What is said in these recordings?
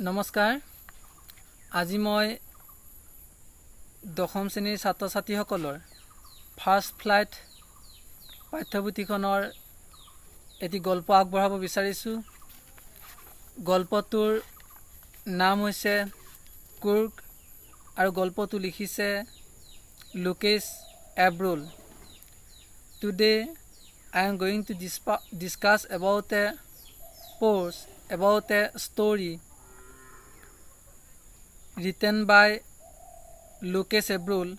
নমস্কাৰ। আজি মই দশম শ্ৰেণীৰ ছাত্ৰ ছাত্ৰীসকলৰ ফাৰ্ষ্ট ফ্লাইট পাঠ্যপুথিখনৰ এটি গল্প আগবঢ়াব বিচাৰিছোঁ। গল্পটোৰ নাম হৈছে কুৰ্গ আৰু গল্পটো লিখিছে লুকেছ এব্ৰুল। Today I am going to discuss about a story written by Lucas Ebrul,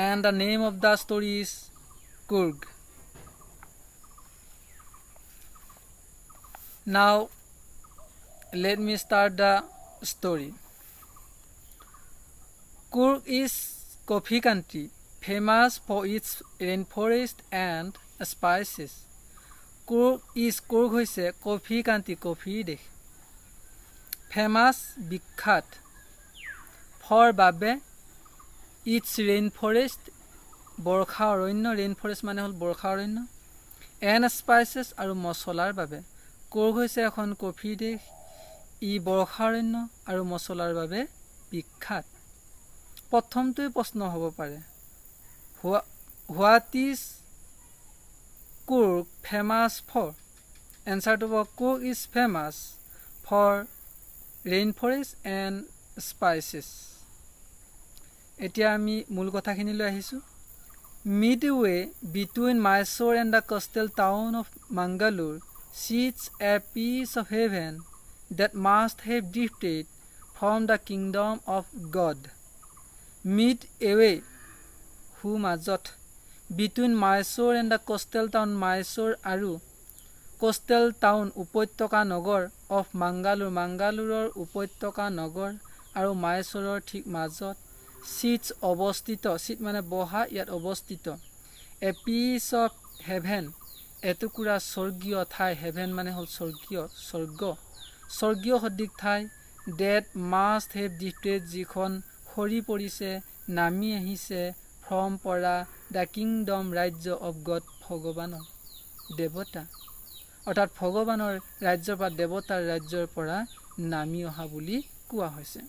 and the name of the story is Kurg. Now let me start the story. Kurg is coffee country, famous for its rainforest and spices. Kurg হৈছে coffee কান্তি, কফিৰ দেশ। Famous বিখ্যাত, for বাবে, it's rain forest বৰ্ষা অৰণ্য, rain forest মানে হ'ল বৰ্ষা অৰণ্য, and spices আৰু মছলাৰ বাবে। কুৰ্গ হৈছে এখন কফিৰ দেশ, ই বৰ্ষা অৰণ্য আৰু মছলাৰ বাবে বিখ্যাত। প্ৰথমটোৱে প্ৰশ্ন হ'ব পাৰে, what is Kurg famous for? Answer to Kurg is famous for rainforest and spices. এতিয়া আমি মূল কথাখিনিলৈ আহিছোঁ। Midway between Mysore and the coastal town of Mangalore sits a piece of heaven that must have drifted from the kingdom of God. Midway মাজত, between Mysore and the coastal town Mysore আৰু coastal town উপত্যকা নগৰ of Mangalore, মাংগালোৰৰ উপত্যকা নগৰ আৰু মাইচৰৰ ঠিক মাজত, sits অৱস্থিত, sit মানে বহা, ইয়াত অৱস্থিত, a piece of heaven এটুকুৰা স্বৰ্গীয় ঠাই, heaven মানে হ'ল স্বৰ্গীয়, স্বৰ্গীয় সদৃশ ঠাই, that must have drifted যিখন সৰি পৰিছে, নামি আহিছে, from পৰা, the kingdom ৰাজ্য of God ভগৱানৰ, দেৱতা, অৰ্থাৎ ভগৱানৰ ৰাজ্যৰ পৰা, দেৱতাৰ ৰাজ্যৰ পৰা নামি অহা বুলি কোৱা হৈছে।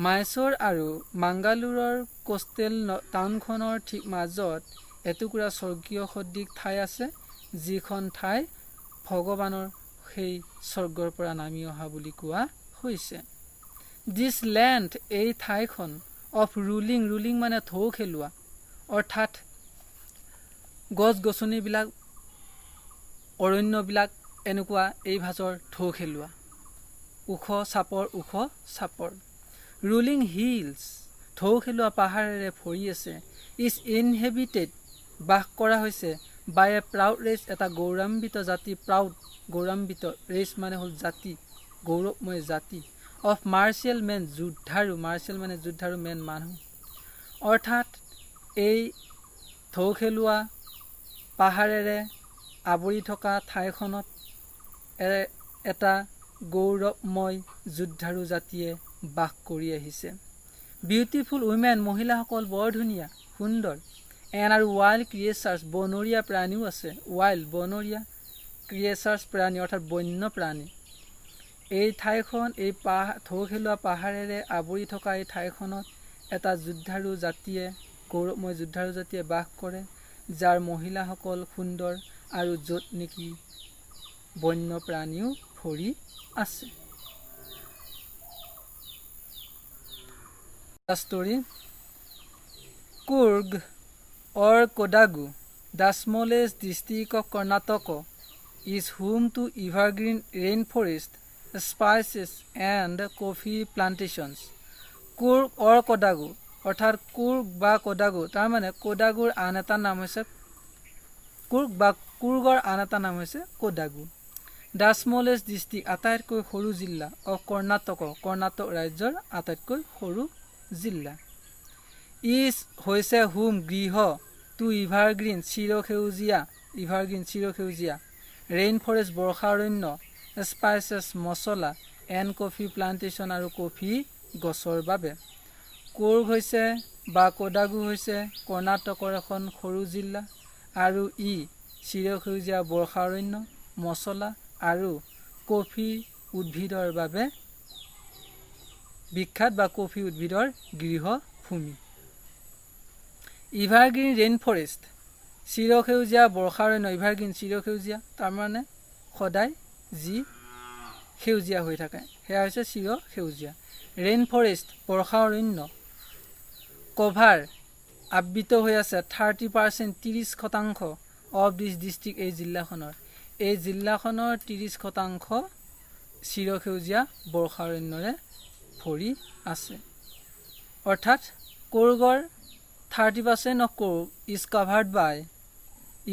মাইচৰ আৰু মাংগালোৰৰ কোষ্টেল টাউনখনৰ ঠিক মাজত এটুকুৰা স্বৰ্গীয় সদৃশ ঠাই আছে, যিখন ঠাই ভগৱানৰ সেই স্বৰ্গৰ পৰা নামি অহা বুলি কোৱা হৈছে। দিছ লেণ্ড এই ঠাইখন, অফ ৰুলিং মানে থৌ খেলোৱা, অৰ্থাৎ গছ গছনিবিলাক, অৰণ্যবিলাক এনেকুৱা এই ভাজৰ থৌ খেলোৱা, ওখ চাপৰ, ৰুলিং হিলছ থৌ খেলোৱা পাহাৰেৰে ভৰি আছে, ইজ ইনহেবিটেড বাস কৰা হৈছে, বাই এ প্ৰাউড ৰেচ এটা গৌৰৱান্বিত জাতি, প্ৰাউড গৌৰৱান্বিত, ৰেচ মানে হ'ল জাতি, গৌৰৱময় জাতি, অফ মাৰ্চিয়েল মেন যোদ্ধাৰু, মাৰ্চিয়েল মানে যোদ্ধাৰু, মেন মানুহ, অৰ্থাৎ এই থৌ খেলোৱা পাহাৰেৰে আৱৰি থকা ঠাইখনত এটা গৌৰৱময় যোদ্ধাৰু জাতিয়ে বাস কৰি আহিছে। বিউটিফুল উইমেন মহিলাসকল বৰ ধুনীয়া, সুন্দৰ, এণ্ড আৰু ৱাইল্ড ক্ৰিয়েচাৰ্ছ বনৰীয়া প্ৰাণীও আছে, ৱাইল্ড বনৰীয়া, ক্ৰিয়েচাৰ্ছ প্ৰাণী অৰ্থাৎ বন্য প্ৰাণী। এই ঠাইখন, এই থৌ খেলোৱা পাহাৰেৰে আৱৰি থকা এই ঠাইখনত এটা যোদ্ধাৰু জাতিয়ে, গৌৰৱময় যোদ্ধাৰু জাতিয়ে বাস কৰে, যাৰ মহিলাসকল সুন্দৰ আৰু য'ত নেকি বন্য প্ৰাণীও ভৰি আছে। Story. Kurg or Kodagu, the smallest district of Karnataka, is home to evergreen rainforest, spices and coffee plantations. Kurg or Kodagu অৰ্থাৎ কুৰ্গ বা কোডাগু, তাৰমানে কোডাগুৰ আন এটা নাম হৈছে কুৰ্গৰ আন এটা নাম হৈছে কোডাগু। দ্য স্মলেষ্ট ডিষ্ট্ৰিক্ট আটাইতকৈ সৰু জিলা, অফ কৰ্ণাটক ৰাজ্যৰ আটাইতকৈ সৰু জিলা। ইজ হৈছে হোম গৃহ, টু ইভাৰগ্ৰীণ চিৰসেউজীয়া, ৰেইন ফৰেষ্ট বৰ্ষা অৰণ্য, স্পাইচেছ মছলা, এণ্ড কফি প্লাণ্টেশ্যন আৰু কফি গছৰ বাবে। কুৰ্গ হৈছে বা কোডাগু হৈছে কৰ্ণাটকৰ এখন সৰু জিলা আৰু ই চিৰসেউজীয়া বৰ্ষা অৰণ্য, মছলা আৰু কফি উদ্ভিদৰ বাবে বিখ্যাত বা কফি উদ্ভিদৰ গৃহভূমি। ইভাৰগ্ৰীণ ৰেইন ফৰেষ্ট চিৰসেউজীয়া বৰ্ষাৰণ্য। ইভাৰগ্ৰীণ চিৰসেউজীয়া, তাৰমানে সদায় যি সেউজীয়া হৈ থাকে সেয়া হৈছে চিৰসেউজীয়া। ৰেইন ফৰেষ্ট বৰ্ষাৰণ্য। কভাৰ আবৃত হৈ আছে 30% 30% অফ দিছ ডিষ্ট্ৰিক্ট। এই জিলাখনৰ 30% চিৰসেউজীয়া বৰ্ষাৰণ্যৰে ভৰি আছে। অৰ্থাৎ কোৰগৰ 30% of Coorg is covered by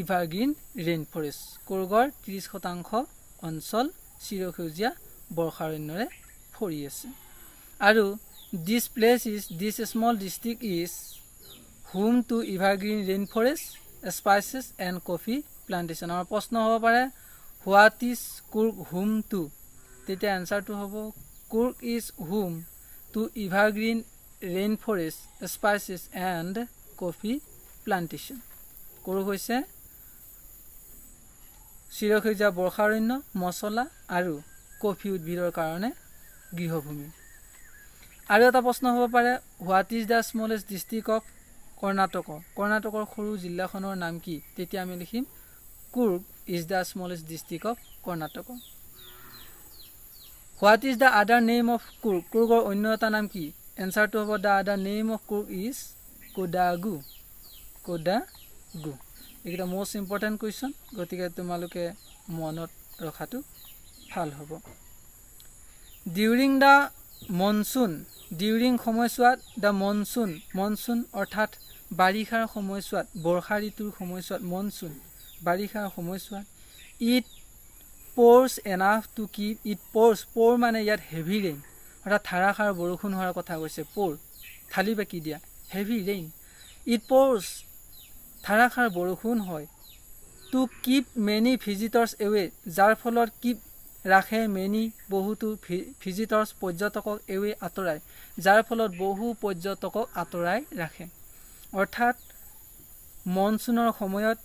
evergreen rain forest. কোৰগৰ 30% অঞ্চল চিৰসেউজীয়া বৰ্ষাৰণ্যৰে ভৰি আছে। আৰু this small district is home to evergreen rain forest, spices and coffee plantation. আমাৰ প্ৰশ্ন হ'ব পাৰে what is Coorg home to? তেতিয়া এনচাৰটো হ'ব Coorg is home to evergreen rain forest, spices and coffee plantation. Coorg হৈছে চিৰসেউজীয়া বৰ্ষাৰণ্য, মছলা আৰু কফি উদ্ভিদৰ কাৰণে গৃহভূমি। আৰু এটা প্ৰশ্ন হ'ব পাৰে what is the smallest district of Karnataka? কৰ্ণাটকৰ সৰু জিলাখনৰ নাম কি? তেতিয়া আমি লিখিম Coorg is the smallest district of Karnataka. What is the other name of Coorg? কুৰ্গৰ অন্য এটা নাম কি? এনচাৰটো হ'ব the other name of Coorg is Kodagu. Kodagu. এইকেইটা মষ্ট ইম্পৰ্টেণ্ট কুৱেশ্যন, গতিকে তোমালোকে মনত ৰখাটো ভাল হ'ব। ডিউৰিং দ্য মনচুন, ডিউৰিং সময়ছোৱাত, দ্য মনচুন অৰ্থাৎ বাৰিষাৰ সময়ছোৱাত, বৰ্ষা ঋতুৰ সময়ছোৱাত, মনচুন বাৰিষাৰ সময়ছোৱাত, it pours enough to keep, it pours, pour মানে ইয়াত হেভি ৰেইন অৰ্থাৎ ধাৰাসাৰ বৰষুণ হোৱাৰ কথা কৈছে। প'ৰ থালি বাকি দিয়া, হেভি ৰেইন, ইট প'ৰ্ছ ধাৰাসাৰ বৰষুণ হয়। To keep many visitors away, যাৰ ফলত কিপ ৰাখে, মেনি বহুতো, ভিজিটৰ্ছ পৰ্যটকক, এৱে আঁতৰাই, যাৰ ফলত বহু পৰ্যটকক আঁতৰাই ৰাখে। অৰ্থাৎ মনচুনৰ সময়ত,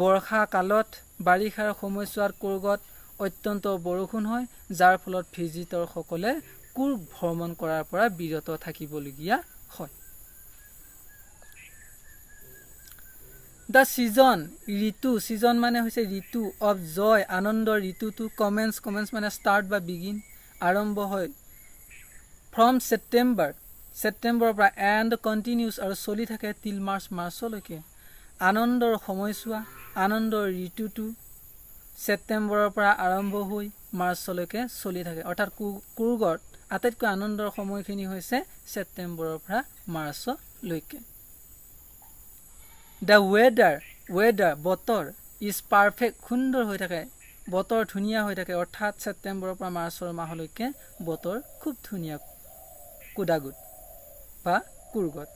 বৰ্ষা কালত, বাৰিষাৰ সময়ছোৱাত কুৰ্গত অত্যন্ত বৰষুণ হয়, যাৰ ফলত ভিজিটৰসকলে কুৰ্গ ভ্ৰমণ কৰাৰ পৰা বিৰত থাকিবলগীয়া হয়। দ্য ছিজন, ঋতু, ছিজন মানে হৈছে ঋতু, অফ জয়, আনন্দৰ ঋতুটো, কমেন্স মানে ষ্টাৰ্ট বা বিগিন, আৰম্ভ হয়, ফ্ৰম ছেপ্টেম্বৰৰ পৰা, এণ্ড কণ্টিনিউছ আৰু চলি থাকে টিল মাৰ্চলৈকে। আনন্দৰ সময়ছোৱা, আনন্দৰ ঋতুটো ছেপ্টেম্বৰৰ পৰা আৰম্ভ হৈ মাৰ্চলৈকে চলি থাকে। অৰ্থাৎ কুৰ্গত আটাইতকৈ আনন্দৰ সময়খিনি হৈছে ছেপ্টেম্বৰৰ পৰা মাৰ্চলৈকে। দ্য ৱেডাৰ বতৰ, ইজ পাৰফেক্ট, সুন্দৰ হৈ থাকে, বতৰ ধুনীয়া হৈ থাকে। অৰ্থাৎ ছেপ্টেম্বৰৰ পৰা মাৰ্চৰ মাহলৈকে বতৰ খুব ধুনীয়া কোডাগুত বা কুৰ্গত।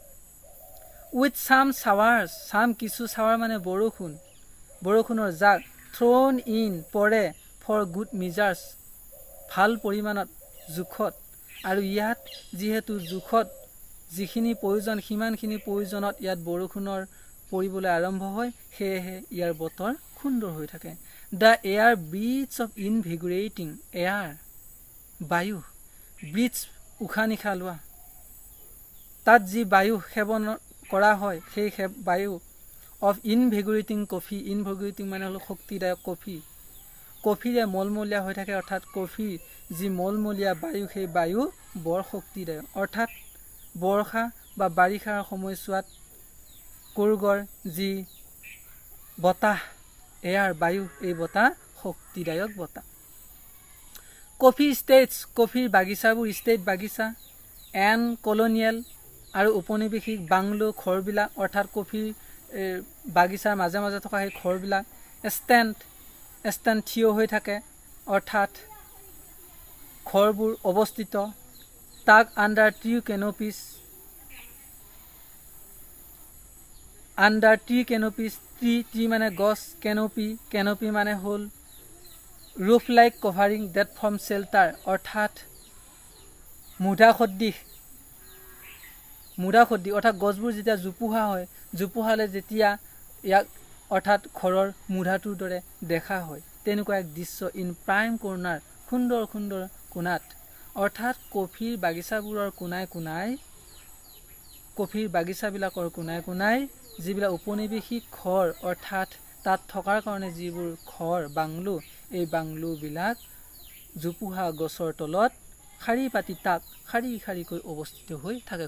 উইথ ছাম ছাৱাৰ্ছ, ছাম কিছু, ছাৱাৰ মানে বৰষুণ, বৰষুণৰ জাক, থ্ৰ'ন ইন পৰে, ফৰ গুড মিজাৰ্ছ ভাল পৰিমাণত, জোখত। আৰু ইয়াত যিহেতু জোখত যিখিনি প্ৰয়োজন সিমানখিনি প্ৰয়োজনত ইয়াত বৰষুণৰ পৰিবলৈ আৰম্ভ হয়, সেয়েহে ইয়াৰ বতৰ সুন্দৰ হৈ থাকে। দ্য এয়াৰ ব্ৰিথছ অফ ইনভিগৰেটিং, এয়াৰ বায়ু, ব্ৰিথছ উশাহ নিশাহ লোৱা, তাত যি বায়ু সেৱন কৰা হয় সেই বায়ু, অফ ইনভিগৰেটিং কফি, ইনভিগৰেটিং মানে হ'ল শক্তিদায়ক কফি, কফিৰে মলমলীয়া হৈ থাকে। অৰ্থাৎ কফিৰ যি মলমলীয়া বায়ু সেই বায়ু বৰ শক্তিদায়ক। অৰ্থাৎ বৰ্ষা বা বাৰিষাৰ সময়ছোৱাত কুৰ্গৰ যি বতাহ, এয়াৰ বায়ু, এই বতাহ শক্তিদায়ক বতাহ। কফি ষ্টেটছ, কফিৰ বাগিচাবোৰ, ষ্টেট বাগিচা, এণ্ড কলনিয়েল আৰু ঔপনিৱেশিক বাংলো, ঘৰবিলাক, অৰ্থাৎ কফিৰ বাগিচাৰ মাজে মাজে থকা সেই ঘৰবিলাক। ষ্টেণ্ড থিয় হৈ থাকে, অৰ্থাৎ ঘৰবোৰ অৱস্থিত। তাক under tree canopies, under tree canopies, tree মানে গছ, কেনপি মানে হ'ল roof like covering that from shelter, অৰ্থাৎ মুধা সদৃশ, অৰ্থাৎ গছবোৰ যেতিয়া জোপোহা হয়, জোপোহালে যেতিয়া ইয়াক অৰ্থাৎ ঘৰৰ মুধাটোৰ দৰে দেখা হয়, তেনেকুৱা এক দৃশ্য ইন প্ৰাইম কৰ্ণাৰ, সুন্দৰ সুন্দৰ কোণাত, অৰ্থাৎ কফিৰ বাগিচাবোৰৰ কোনাই কোনাই কফিৰ বাগিচাবিলাকৰ কোনাই কোনাই যিবিলাক উপনিৱেশিক ঘৰ অৰ্থাৎ তাত থকাৰ কাৰণে যিবোৰ ঘৰ বাংলো এই বাংলোবিলাক জোপোহা গছৰ তলত শাৰী পাতি তাক শাৰী শাৰীকৈ অৱস্থিত হৈ থাকে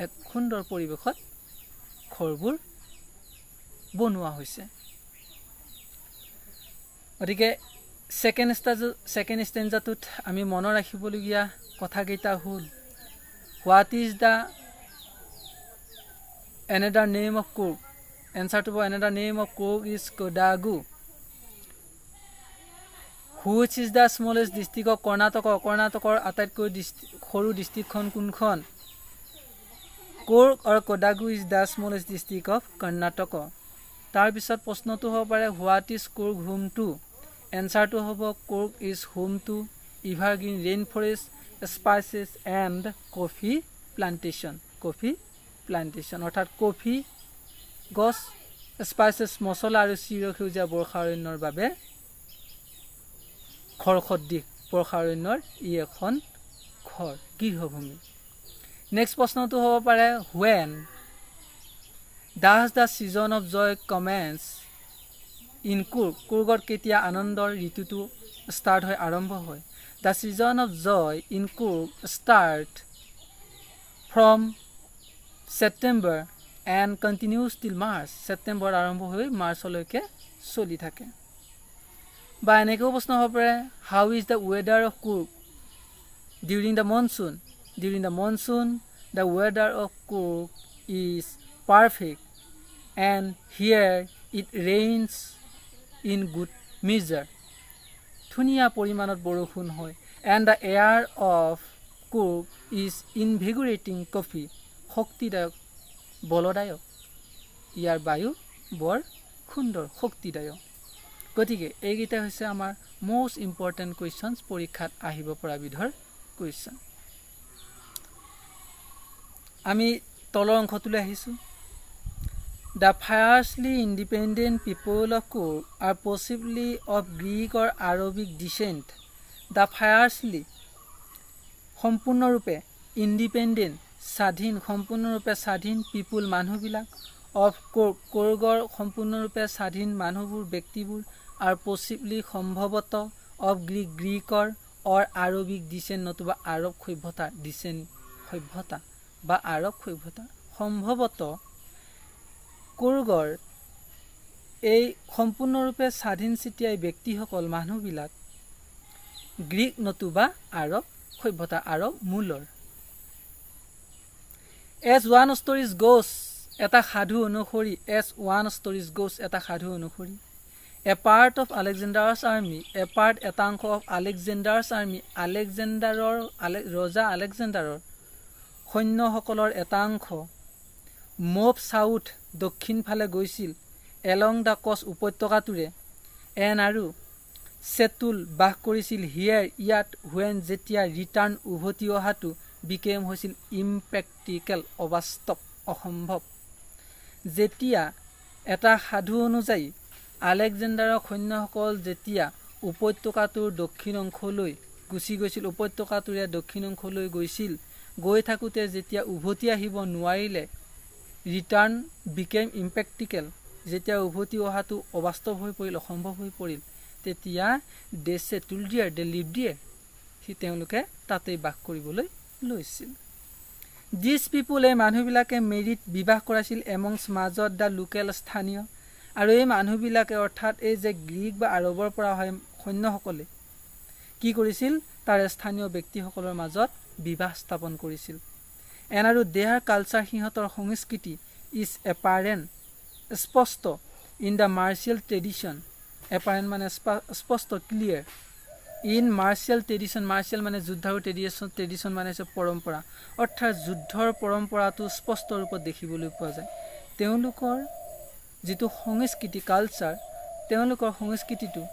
এক সুন্দৰ পৰিৱেশত ঘৰবোৰ বনোৱা হৈছে গতিকে সেকেন্ড স্টেঞ্জাটোত আমি মনত ৰাখিবলগীয়া কথাকেইটা হ'ল what is the another name of Cook answer to another name of Cook is Kodagu which is the smallest district of কৰ্ণাটকৰ আটাইতকৈ সৰু ডিষ্ট্ৰিক্টখন কোনখন Cook or Kodagu is the smallest district of Karnataka তাৰ পিছত প্ৰশ্নটো হ'ব পাৰে what is Cook home to answer to হ'ব Cook is home to evergreen rainforest spices and coffee plantation অৰ্থাৎ কফি গছ স্পাইচেছ মছলা আৰু চিৰসেউজীয়া বৰ্ষাৰণ্যৰ বাবে খৰখদ্দিশ বৰ্ষাৰণ্যৰ ই এখন ঘৰ গৃহভূমি নেক্সট প্ৰশ্নটো হ'ব পাৰে when does the season of joy commence in কুৰ্গত কেতিয়া আনন্দৰ ঋতুটো ষ্টাৰ্ট হয় আৰম্ভ হয় the season of joy in Coorg start from September and continues till March September আৰম্ভ হৈ মাৰ্চলৈকে চলি থাকে বা এনেকৈ প্ৰশ্ন হ'ব পাৰে how is the weather of Coorg during the monsoon the weather of Coorg is perfect and here it rains in good measure ধুনীয়া পৰিমাণত বৰষুণ হয় and the air of Coorg is invigorating coffee শক্তিদায়ক বলদায়ক ইয়াৰ বায়ু বৰ সুন্দৰ শক্তিদায়ক গতিকে এইকেইটা হৈছে আমাৰ মোষ্ট ইম্পৰ্টেণ্ট কুৱেশ্যনছ পৰীক্ষাত আহিব পৰা বিধৰ কুৱেশ্যন আমি তলৰ অংশটোলৈ আহিছোঁ The fiercely independent people of Coorg are possibly of Greek or Arabic descent. The fiercely সম্পূৰ্ণৰূপে independent স্বাধীন সম্পূৰ্ণৰূপে স্বাধীন পিপুল মানুহবিলাক অফ কোৰ্গৰ সম্পূৰ্ণৰূপে স্বাধীন মানুহবোৰ ব্যক্তিবোৰ আৰু পচিবলি সম্ভৱত অফ গ্ৰীকৰ অৰ আৰবিক ডিচেণ্ট নতুবা আৰব সভ্যতাৰ ডিচেণ্ট সভ্যতা বা আৰব সভ্যতা সম্ভৱত কোৰ্গৰ এই সম্পূৰ্ণৰূপে স্বাধীন চিটিয়াই ব্যক্তিসকল মানুহবিলাক গ্ৰীক নতুবা আৰব সভ্যতা আৰব মূলৰ As one story goes, এটা সাধু অনুসৰি a part of Alexander's army, এতাংশ of Alexander's army, ৰজা আলেকজেণ্ডাৰৰ সৈন্যসকলৰ এতাংশ মুভ সাউথ দক্ষিণ ফালে গৈছিল along the coast উপত্যকাটোৰে আৰু সেতুল বাস কৰিছিল ইয়াত when যেতিয়া ৰিটাৰ্ণ উভতি অহাটো became হৈছিল impractical অবাস্তৱ অসম্ভৱ যেতিয়া এটা সাধু অনুযায়ী আলেকজেণ্ডাৰৰ সৈন্যসকল যেতিয়া উপত্যকাটোৰ দক্ষিণ অংশলৈ গুচি গৈছিল উপত্যকাটোৰে দক্ষিণ অংশলৈ গৈছিল গৈ থাকোঁতে যেতিয়া উভতি আহিব নোৱাৰিলে ৰিটাৰ্ণ became impractical যেতিয়া উভতি অহাটো অবাস্তৱ হৈ পৰিল অসম্ভৱ হৈ পৰিল তেতিয়া they settled there they lived there তেওঁলোকে তাতেই বাস কৰিবলৈ লৈছিল These people এই মানুহবিলাকে মেৰিট বিবাহ কৰাইছিল এমংছ মাজত দা লোকেল স্থানীয় আৰু এই মানুহবিলাকে অৰ্থাৎ এই যে গ্ৰীক বা আৰবৰ পৰা হয় সৈন্যসকলে কি কৰিছিল তাৰ স্থানীয় ব্যক্তিসকলৰ মাজত বিবাহ স্থাপন কৰিছিল আৰু দেয়াৰ কালচাৰ সিহঁতৰ সংস্কৃতি ইজ এপাৰেণ্ট স্পষ্ট ইন দ্য মাৰ্চিয়েল ট্ৰেডিশ্যন এপাৰেণ্ট মানে স্পষ্ট clear in martial tradition martial মানে যুদ্ধৰ ট্ৰেডিশ্যন মানে হৈছে পৰম্পৰা অৰ্থাৎ যুদ্ধৰ পৰম্পৰাটো স্পষ্ট ৰূপত দেখিবলৈ পোৱা যায় তেওঁলোকৰ যিটো সংস্কৃতি কালচাৰ তেওঁলোকৰ সংস্কৃতিটো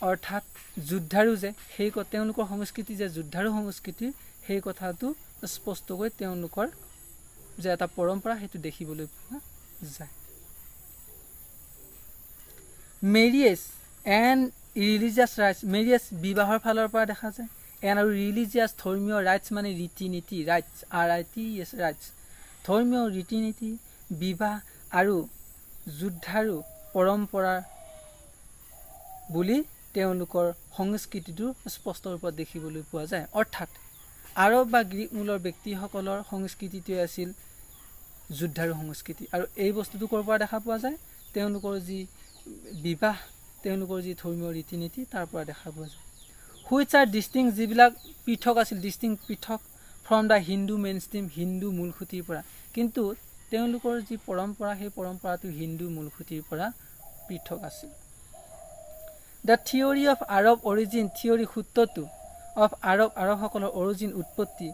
অৰ্থাৎ যুদ্ধাৰু যে সেই তেওঁলোকৰ সংস্কৃতি যে যুদ্ধাৰু সংস্কৃতি সেই কথাটো স্পষ্টকৈ তেওঁলোকৰ যে এটা পৰম্পৰা সেইটো দেখিবলৈ পোৱা যায় marriage and religious rights marriage বিবাহৰ ফালৰ পৰা দেখা যায় এন আৰু ৰিলিজিয়াছ ধৰ্মীয় ৰাইটছ মানে ৰীতি নীতি ৰাইটছ RITS ৰাইটছ ধৰ্মীয় ৰীতি নীতি বিবাহ আৰু যুদ্ধাৰু পৰম্পৰা বুলি তেওঁলোকৰ সংস্কৃতিটো স্পষ্ট ৰূপত দেখিবলৈ পোৱা যায়। অৰ্থাৎ আৰব বা গ্ৰীক মূলৰ ব্যক্তিসকলৰ সংস্কৃতিটোৱে আছিল যুদ্ধাৰু সংস্কৃতি। আৰু এই বস্তুটো ক'ৰ পৰা দেখা পোৱা যায়? তেওঁলোকৰ যি বিবাহ, তেওঁলোকৰ যি ধৰ্মীয় ৰীতি নীতি তাৰ পৰা দেখা পোৱা যায়। হুইচ আৰ ডিষ্টিংক্ট, যিবিলাক পৃথক আছিল, পৃথক from the Hindu main stream, Hindu মূলসুঁতিৰ পৰা। কিন্তু তেওঁলোকৰ যি পৰম্পৰা, সেই পৰম্পৰাটো হিন্দু মূলসুঁতিৰ পৰা পৃথক আছিল। The theory of Arab origin, theory সূত্ৰটো অফ আৰবসকলৰ অৰিজিন উৎপত্তি,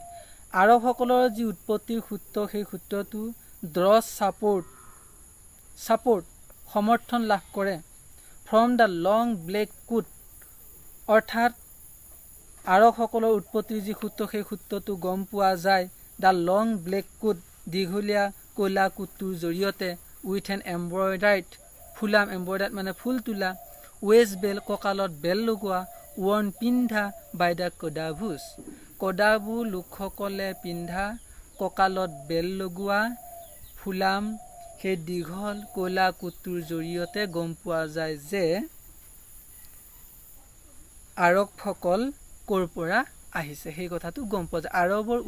আৰবসকলৰ যি উৎপত্তিৰ সূত্ৰ, সেই সূত্ৰটো ড্ৰছ ছাপোৰ্ট সমৰ্থন লাভ কৰে from the long black coat, অৰ্থাৎ আৰবসকলৰ উৎপত্তিৰ যি সূত্ৰ, সেই সূত্ৰটো গম পোৱা যায় দ্য লং ব্লেক কোট, দীঘলীয়া ক'লা কোটটোৰ জৰিয়তে, উইথ এন এম্ব্ৰইডাৰ্ড ফুলাম, এম্ব্ৰইডাৰ্ড মানে ফুল তোলা, ৱেষ্ট বেল কঁকালত বেল লগোৱা, ৱৰ্ণ পিন্ধা বাই দ্য কদাভুজ, কদাবু লোকসকলে পিন্ধা কঁকালত বেল লগোৱা ফুলাম, সেই দীঘল ক'লা কোটটোৰ জৰিয়তে গম পোৱা যায় যে আৰবসকল ক'ৰ পৰা আহিছে, সেই কথাটো গম পোৱা যায়। আৰবৰ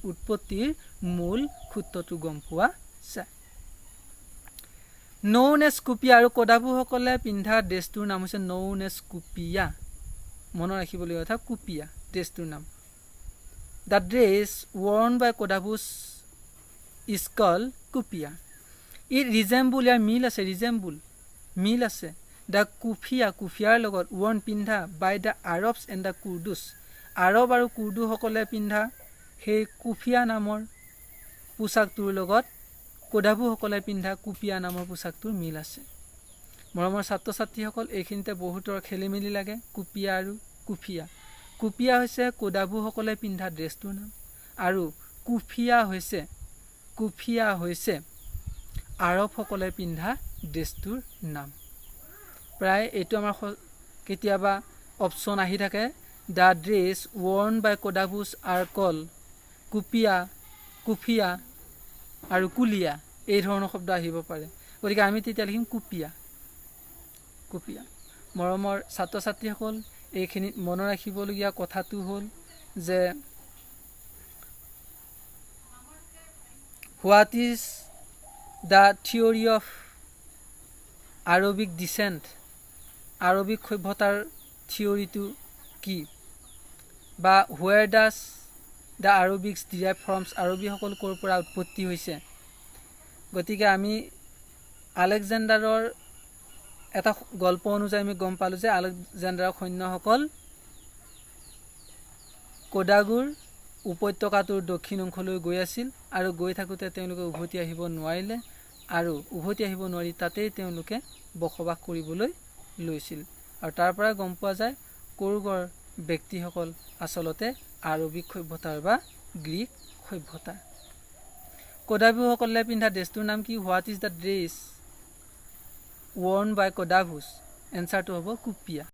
উৎপত্তিৰ মূল সূত্ৰটো গম পোৱা যায়। নৌন এজ কুপিয়া, আৰু কদাবুসকলে পিন্ধা ড্ৰেছটোৰ নাম হৈছে নৌন এজ কুপিয়া, মনত ৰাখিবলগীয়া কথা, কুপিয়া ড্ৰেছটোৰ নাম। দ্য ড্ৰেছ ৱৰ্ন বাই কদাবুজ ইজ কল্ড কুপিয়া। ইট ৰিজেম্বুল, ইয়াৰ মিল আছে দ্য কুফিয়া, কুফিয়াৰ লগত, ৱৰ্ন পিন্ধা by the Arabs and the Kurds, আৰব আৰু কুৰ্দুসকলে পিন্ধা সেই কুফিয়া নামৰ পোচাকটোৰ লগত কদাবুসকলে পিন্ধা কুপিয়া নামৰ পোচাকটোৰ মিল আছে। মৰমৰ ছাত্ৰ ছাত্ৰীসকল, এইখিনিতে বহুতৰ খেলি মেলি লাগে, কুপিয়া আৰু কুফিয়া। কুপিয়া হৈছে কদাবুসকলে পিন্ধা ড্ৰেছটোৰ নাম, আৰু কুফিয়া হৈছে আৰবসকলে পিন্ধা ড্ৰেছটোৰ নাম। প্ৰায় এইটো আমাৰ কেতিয়াবা অপশ্যন আহি থাকে, the dress worn by কদাবুজ R কল কুফিয়া আৰু কুলিয়া, এই ধৰণৰ শব্দ আহিব পাৰে। গতিকে আমি তেতিয়া লিখিম কুপিয়া। মৰমৰ ছাত্ৰ ছাত্ৰীসকল, এইখিনিত মনত ৰাখিবলগীয়া কথাটো হ'ল যে what is the theory of Arabic decent, Arabic সভ্যতাৰ থিয়ৰীটো কি, বা হুৱেৰ ডাজ দ্য আৰবিক্স ডিৰাইভ ফ্ৰমছ, আৰবীসকল ক'ৰ পৰা উৎপত্তি হৈছে। গতিকে আমি আলেকজেণ্ডাৰৰ এটা গল্প অনুযায়ী আমি গম পালোঁ যে আলেকজেণ্ডাৰৰ সৈন্যসকল কোডাগুৰ উপত্যকাটোৰ দক্ষিণ অংশলৈ গৈ আছিল, আৰু গৈ থাকোঁতে তেওঁলোকে উভতি আহিব নোৱাৰিলে, আৰু উভতি আহিব নোৱাৰি তাতেই তেওঁলোকে বসবাস কৰিবলৈ লৈছিল। আৰু তাৰ পৰা গম পোৱা যায় কোৰগৰ ব্যক্তিসকল আচলতে আৰবিক সভ্যতাৰ বা গ্ৰীক সভ্যতাৰ। কদাবুসকলে পিন্ধা ড্ৰেছটোৰ নাম কি? What is the dress worn by কদাবুজ? এনচাৰটো হ'ব কুপিয়া।